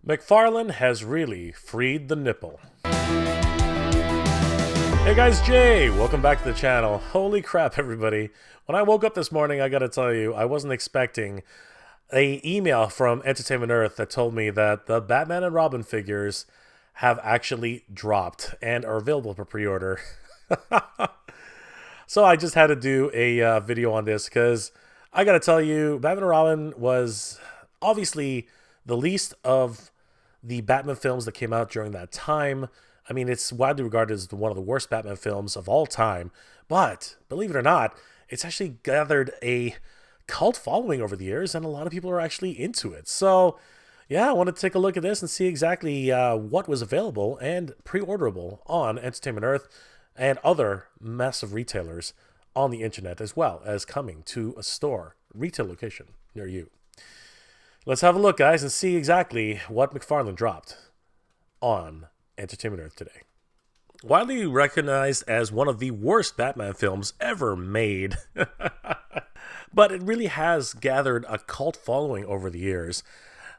McFarlane has really freed the nipple. Hey guys, Jay! Welcome back to the channel. Holy crap, everybody. When I woke up this morning, I gotta tell you, I wasn't expecting an email from Entertainment Earth that told me that the Batman and Robin figures have actually dropped and are available for pre-order. So I just had to do a video on this because I gotta tell you, Batman and Robin was obviously the least of the Batman films that came out during that time. I mean, it's widely regarded as one of the worst Batman films of all time. But, believe it or not, it's actually gathered a cult following over the years, and a lot of people are actually into it. So, yeah, I want to take a look at this and see exactly what was available and pre-orderable on Entertainment Earth and other massive retailers on the internet, as well as coming to a store, retail location near you. Let's have a look, guys, and see exactly what McFarlane dropped on Entertainment Earth today. Widely recognized as one of the worst Batman films ever made, but it really has gathered a cult following over the years.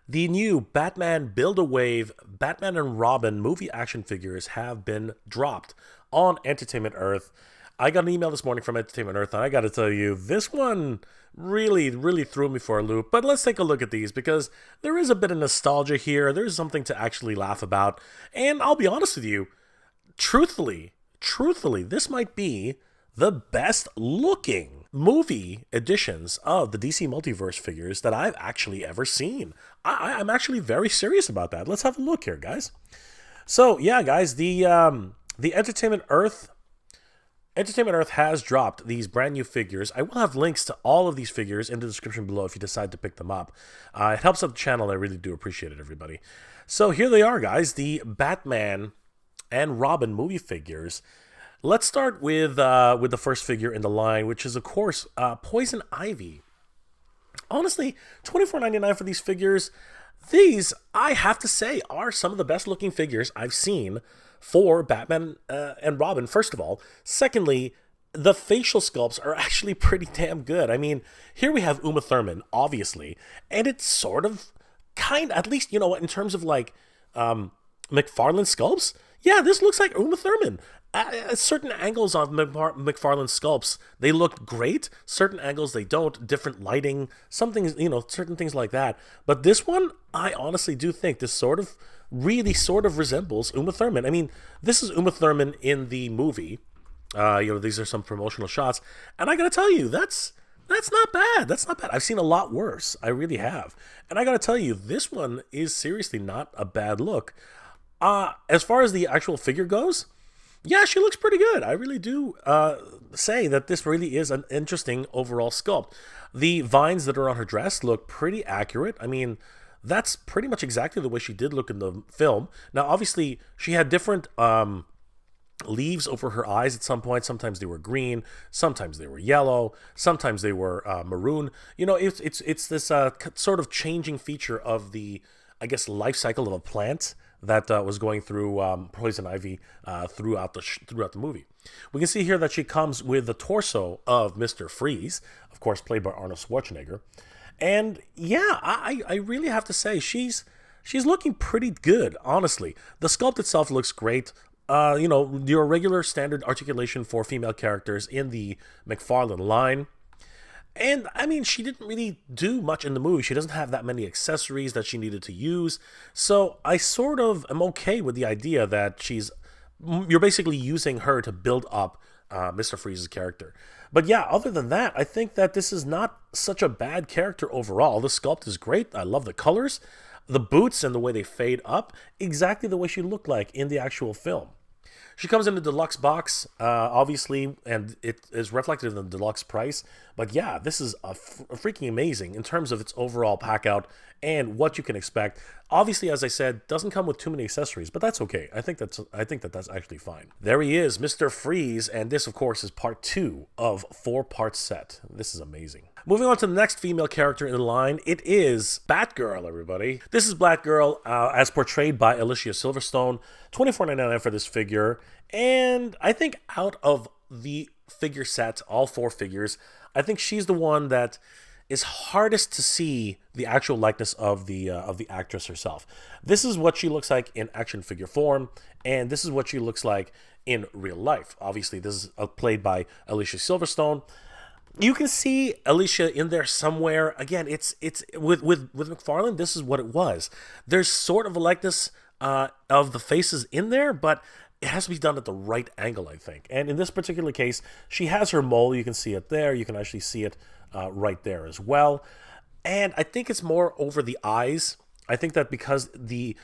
The new Batman Build-A-Wave Batman and Robin movie action figures have been dropped on Entertainment Earth. I got an email this morning from Entertainment Earth, and I got to tell you, this one really threw me for a loop. But let's take a look at these, because there is a bit of nostalgia here. There's something to actually laugh about. And I'll be honest with you, truthfully, this might be the best looking movie editions of the DC Multiverse figures that I've actually ever seen. I'm actually very serious about that. Let's have a look here, guys. So, yeah, guys, the Entertainment Earth has dropped these brand new figures. I will have links to all of these figures in the description below if you decide to pick them up. It helps out the channel. I really do appreciate it, everybody. So here they are, guys, the Batman and Robin movie figures. Let's start with the first figure in the line, which is, of course, Poison Ivy. Honestly, $24.99 for these figures. These, I have to say, are some of the best looking figures I've seen for Batman and Robin, first of all. Secondly, the facial sculpts are actually pretty damn good. I mean, here we have Uma Thurman, obviously, and it's sort of, at least, you know what, in terms of like McFarlane sculpts, yeah, this looks like Uma Thurman. Certain angles of McFarlane sculpts, they look great. Certain angles, they don't. Different lighting, something, you know, certain things like that. But this one, I honestly do think this really resembles Uma Thurman. I mean, this is Uma Thurman in the movie. You know, these are some promotional shots. And I gotta tell you, that's not bad. That's not bad. I've seen a lot worse. I really have. And I gotta tell you, this one is seriously not a bad look. As far as the actual figure goes, yeah, she looks pretty good. I really do say that this really is an interesting overall sculpt. The vines that are on her dress look pretty accurate. I mean, that's pretty much exactly the way she did look in the film. Now, obviously, she had different leaves over her eyes at some point. Sometimes they were green, sometimes they were yellow, sometimes they were maroon. You know, it's this sort of changing feature of the, I guess, life cycle of a plant that was going through Poison Ivy throughout the movie. We can see here that she comes with the torso of Mr. Freeze, of course, played by Arnold Schwarzenegger. And yeah, I really have to say, she's looking pretty good, honestly. The sculpt itself looks great. You know, your regular standard articulation for female characters in the McFarlane line. And, I mean, she didn't really do much in the movie. She doesn't have that many accessories that she needed to use. So I sort of am okay with the idea that you're basically using her to build up Mr. Freeze's character. But yeah, other than that, I think that this is not such a bad character overall. The sculpt is great. I love the colors, the boots, and the way they fade up, exactly the way she looked like in the actual film. She comes in the deluxe box, obviously, and it is reflected in the deluxe price. But yeah, this is freaking amazing in terms of its overall pack out and what you can expect. Obviously, as I said, doesn't come with too many accessories, but that's okay. I think that's actually fine. There he is, Mr. Freeze, and this, of course, is part 2 of 4-part set. This is amazing. Moving on to the next female character in the line, it is BatGirl, everybody. This is BatGirl as portrayed by Alicia Silverstone. $24.99 for this figure. And I think out of the figure set, all 4 figures, I think she's the one that is hardest to see the actual likeness of the actress herself. This is what she looks like in action figure form, and this is what she looks like in real life. Obviously, this is played by Alicia Silverstone. You can see Alicia in there somewhere. Again, it's with McFarlane. This is what it was. There's sort of a likeness of the faces in there, but it has to be done at the right angle, I think. And in this particular case, she has her mole. You can see it there. You can actually see it right there as well. And I think it's more over the eyes. I think that because the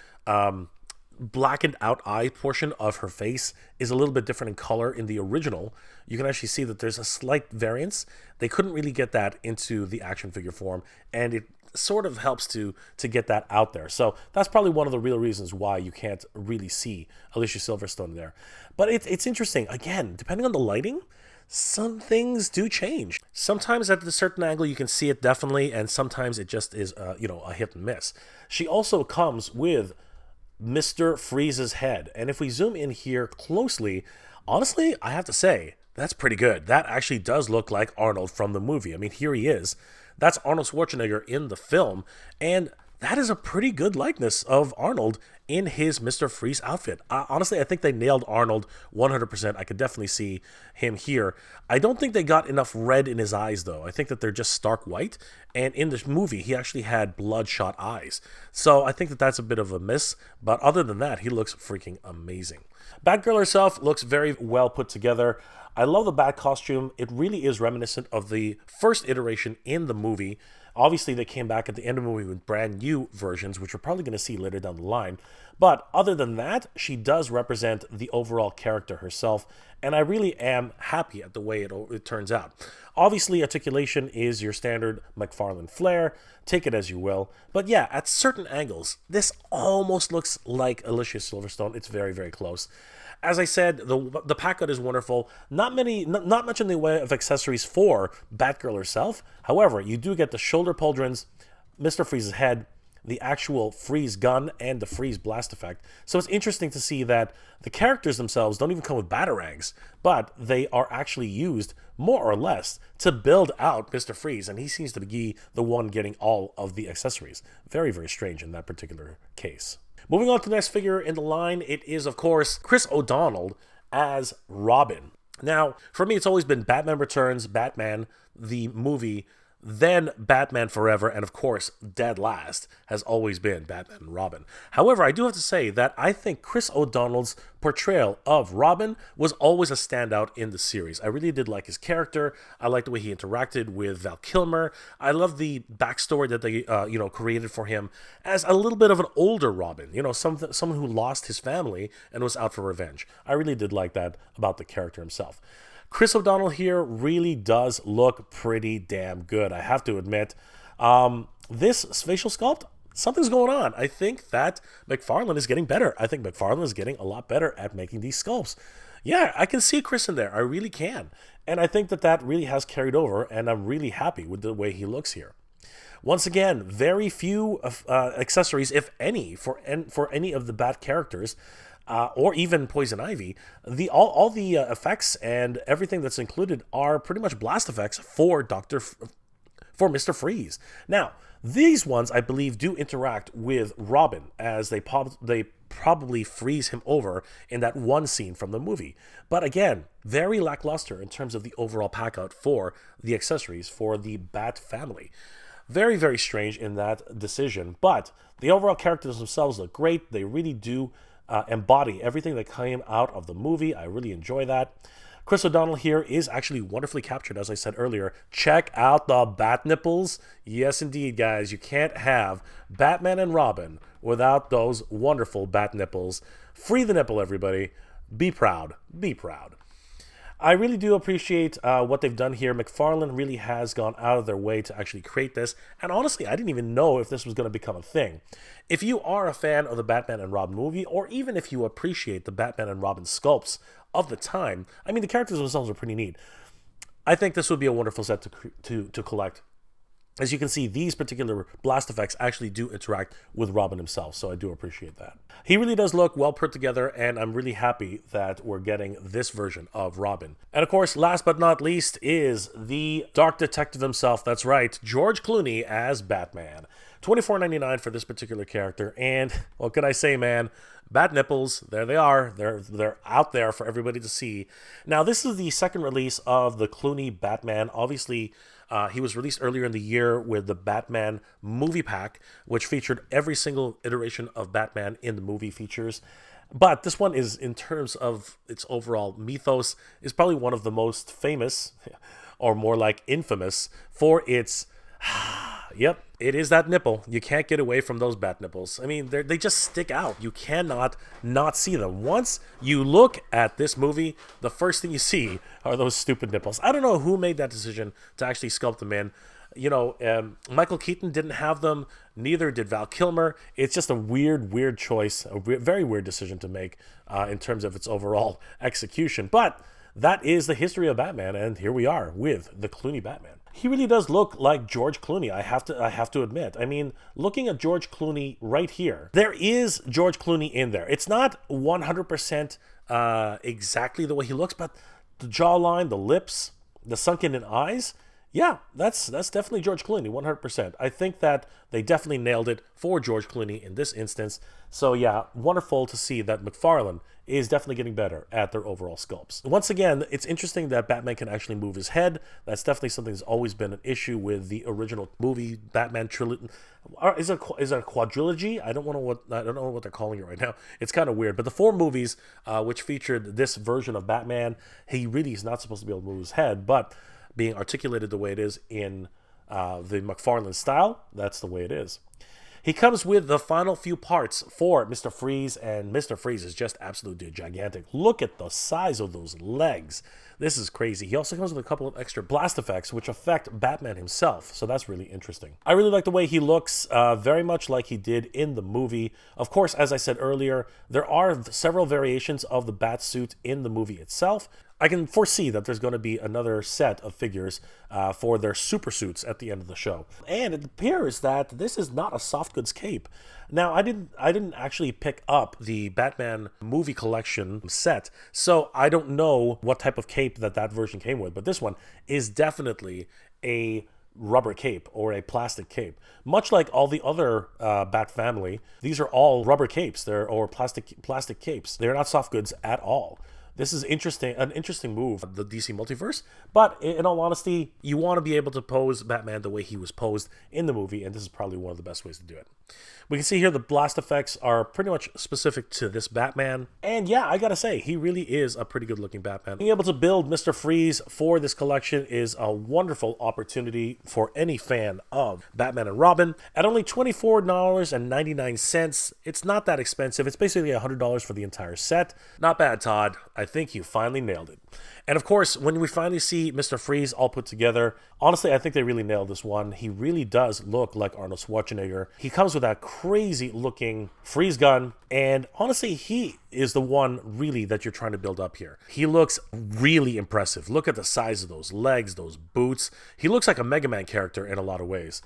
blackened out eye portion of her face is a little bit different in color in the original, you can actually see that there's a slight variance. They couldn't really get that into the action figure form, and it sort of helps to get that out there. So that's probably one of the real reasons why you can't really see Alicia Silverstone there. But it's interesting. Again, depending on the lighting, some things do change. Sometimes at a certain angle you can see it definitely, and sometimes it just is a hit and miss. She also comes with Mr. Freeze's head, and if we zoom in here closely, honestly, I have to say that's pretty good. That actually does look like Arnold from the movie. I mean, here he is. That's Arnold Schwarzenegger in the film, and that is a pretty good likeness of Arnold in his Mr. Freeze outfit. Honestly, I think they nailed Arnold 100%. I could definitely see him here. I don't think they got enough red in his eyes, though. I think that they're just stark white, and in this movie, he actually had bloodshot eyes. So I think that that's a bit of a miss, but other than that, he looks freaking amazing. BatGirl herself looks very well put together. I love the Bat costume. It really is reminiscent of the first iteration in the movie. Obviously, they came back at the end of the movie with brand new versions, which we're probably going to see later down the line. But other than that, she does represent the overall character herself, and I really am happy at the way it turns out. Obviously, articulation is your standard McFarlane flair. Take it as you will. But yeah, at certain angles, this almost looks like Alicia Silverstone. It's very, very close. As I said, the pack-out is wonderful. Not much in the way of accessories for Batgirl herself. However, you do get the shoulder pauldrons, Mr. Freeze's head, the actual freeze gun, and the freeze blast effect. So it's interesting to see that the characters themselves don't even come with batarangs, but they are actually used more or less to build out Mr. Freeze, and he seems to be the one getting all of the accessories. Very, very strange in that particular case. Moving on to the next figure in the line, it is, of course, Chris O'Donnell as Robin. Now, for me, it's always been Batman Returns, Batman, the movie, then Batman Forever, and of course, dead last has always been Batman and Robin. However, I do have to say that I think Chris O'Donnell's portrayal of Robin was always a standout in the series. I really did like his character. I liked the way he interacted with Val Kilmer. I love the backstory that they created for him as a little bit of an older Robin. Someone who lost his family and was out for revenge. I really did like that about the character himself. Chris O'Donnell here really does look pretty damn good, I have to admit. This facial sculpt, something's going on. I think that McFarlane is getting better. I think McFarlane is getting a lot better at making these sculpts. Yeah, I can see Chris in there. I really can. And I think that really has carried over, and I'm really happy with the way he looks here. Once again, very few accessories, if any, for any of the Bat characters. Or even Poison Ivy, all the effects and everything that's included are pretty much blast effects for Mr. Freeze. Now, these ones I believe do interact with Robin as they probably freeze him over in that one scene from the movie. But again, very lackluster in terms of the overall pack-out for the accessories for the Bat family. Very, very strange in that decision, but the overall characters themselves look great. They really do embody everything that came out of the movie. I really enjoy that. Chris O'Donnell here is actually wonderfully captured, as I said earlier. Check out the bat nipples. Yes, indeed, guys. You can't have Batman and Robin without those wonderful bat nipples. Free the nipple, everybody. Be proud. Be proud. I really do appreciate what they've done here. McFarlane really has gone out of their way to actually create this. And honestly, I didn't even know if this was going to become a thing. If you are a fan of the Batman and Robin movie, or even if you appreciate the Batman and Robin sculpts of the time, I mean, the characters themselves are pretty neat. I think this would be a wonderful set to collect. as you can see, these particular blast effects actually do interact with Robin himself, so I do appreciate that. He really does look well put together, and I'm really happy that we're getting this version of Robin. And of course, last but not least is the Dark Detective himself. That's right, George Clooney as Batman. $24.99 for this particular character, and what can I say, man? Bat nipples, there they are. They're out there for everybody to see. Now, this is the second release of the Clooney Batman. Obviously, he was released earlier in the year with the Batman movie pack, which featured every single iteration of Batman in the movie features. But this one is, in terms of its overall mythos, is probably one of the most famous, or more like infamous, for its... Yep, it is that nipple. You can't get away from those bat nipples. I mean, they just stick out. You cannot not see them. Once you look at this movie, the first thing you see are those stupid nipples. I don't know who made that decision to actually sculpt them in. You know, Michael Keaton didn't have them. Neither did Val Kilmer. It's just a weird choice, a very weird decision to make in terms of its overall execution. But that is the history of Batman, and here we are with the Clooney Batman. He really does look like George Clooney, I have to admit. I mean, looking at George Clooney right here, there is George Clooney in there. It's not 100% exactly the way he looks, but the jawline, the lips, the sunken-in eyes, yeah, that's definitely George Clooney, 100%. I think that they definitely nailed it for George Clooney in this instance. So yeah, wonderful to see that McFarlane is definitely getting better at their overall sculpts. Once again, it's interesting that Batman can actually move his head. That's definitely something that's always been an issue with the original movie Batman trilogy. Is it a quadrilogy? I don't know what they're calling it right now. It's kind of weird. But the 4 movies which featured this version of Batman, he really is not supposed to be able to move his head, but being articulated the way it is in the McFarlane style, that's the way it is. He comes with the final few parts for Mr. Freeze, and Mr. Freeze is just absolutely gigantic. Look at the size of those legs. This is crazy. He also comes with a couple of extra blast effects, which affect Batman himself, so that's really interesting. I really like the way he looks, very much like he did in the movie. Of course, as I said earlier, there are several variations of the bat suit in the movie itself. I can foresee that there's going to be another set of figures for their super suits at the end of the show. And it appears that this is not a soft goods cape. Now, I didn't actually pick up the Batman movie collection set, so I don't know what type of cape that version came with, but this one is definitely a rubber cape or a plastic cape. Much like all the other Bat family, these are all rubber capes, or plastic capes. They're not soft goods at all. This is an interesting move, the DC Multiverse, but in all honesty, you want to be able to pose Batman the way he was posed in the movie, and this is probably one of the best ways to do it. We can see here the blast effects are pretty much specific to this Batman, and yeah, I gotta say, he really is a pretty good looking Batman. Being able to build Mr. Freeze for this collection is a wonderful opportunity for any fan of Batman and Robin. At only $24.99, it's not that expensive. It's basically $100 for the entire set. Not bad, Todd. I think you finally nailed it. And of course, when we finally see Mr. Freeze all put together, honestly, I think they really nailed this one. He really does look like Arnold Schwarzenegger. He comes with that crazy looking freeze gun, and honestly, he is the one really that you're trying to build up here. He looks really impressive. Look at the size of those legs, those boots. He looks like a Mega Man character in a lot of ways.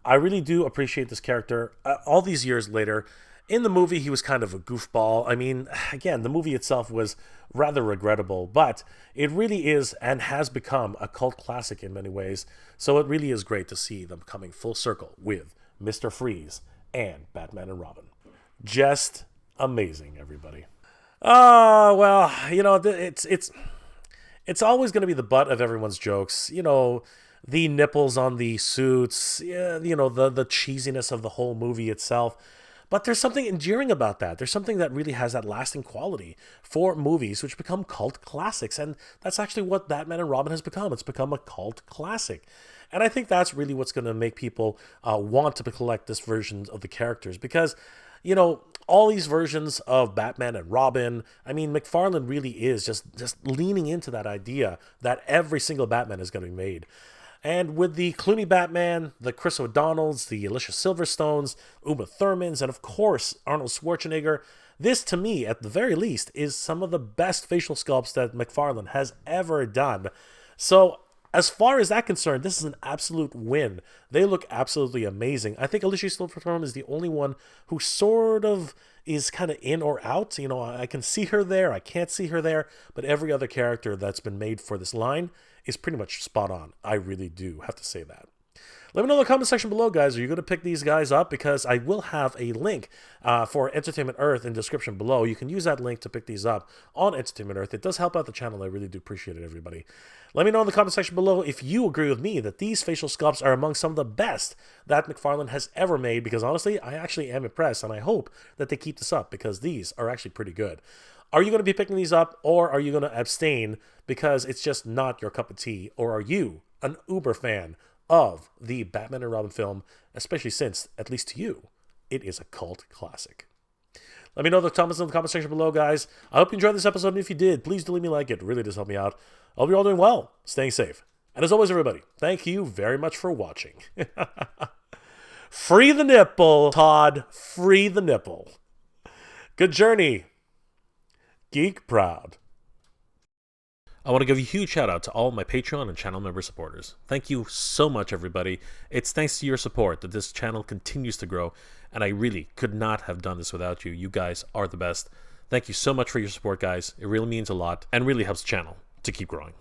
I really do appreciate this character. All these years later, in the movie, he was kind of a goofball. I mean, again, the movie itself was rather regrettable, but it really is and has become a cult classic in many ways. So it really is great to see them coming full circle with Mr. Freeze and Batman and Robin. Just amazing, everybody. Oh, well, you know, it's always going to be the butt of everyone's jokes. You know, the nipples on the suits, yeah, you know, the cheesiness of the whole movie itself. But there's something endearing about that. There's something that really has that lasting quality for movies which become cult classics. And that's actually what Batman and Robin has become. It's become a cult classic. And I think that's really what's going to make people want to collect this version of the characters. Because, you know, all these versions of Batman and Robin, I mean, McFarlane really is just leaning into that idea that every single Batman is going to be made. And with the Clooney Batman, the Chris O'Donnells, the Alicia Silverstones, Uma Thurmans, and of course Arnold Schwarzenegger, this to me, at the very least, is some of the best facial sculpts that McFarlane has ever done. So as far as that concerned, this is an absolute win. They look absolutely amazing. I think Alicia Silverstone is the only one who sort of is kind of in or out. You know, I can see her there, I can't see her there, but every other character that's been made for this line is pretty much spot on. I really do have to say that. Let me know in the comment section below, guys. Are you going to pick these guys up? Because I will have a link for Entertainment Earth in the description below. You can use that link to pick these up on Entertainment Earth. It does help out the channel. I really do appreciate it, everybody. Let me know in the comment section below if you agree with me that these facial sculpts are among some of the best that McFarlane has ever made. Because honestly, I actually am impressed, and I hope that they keep this up because these are actually pretty good. Are you going to be picking these up, or are you going to abstain because it's just not your cup of tea? Or are you an uber fan of the Batman and Robin film, especially since, at least to you, it is a cult classic? Let me know the comments in the comment section below, guys. I hope you enjoyed this episode, and if you did, please do leave me a like. It really does help me out. I hope you're all doing well, staying safe. And as always, everybody, thank you very much for watching. Free the nipple, Todd. Free the nipple. Good journey. Geek proud. I want to give a huge shout out to all my Patreon and channel member supporters. Thank you so much, everybody. It's thanks to your support that this channel continues to grow, and I really could not have done this without you. You guys are the best. Thank you so much for your support, guys. It really means a lot and really helps the channel to keep growing.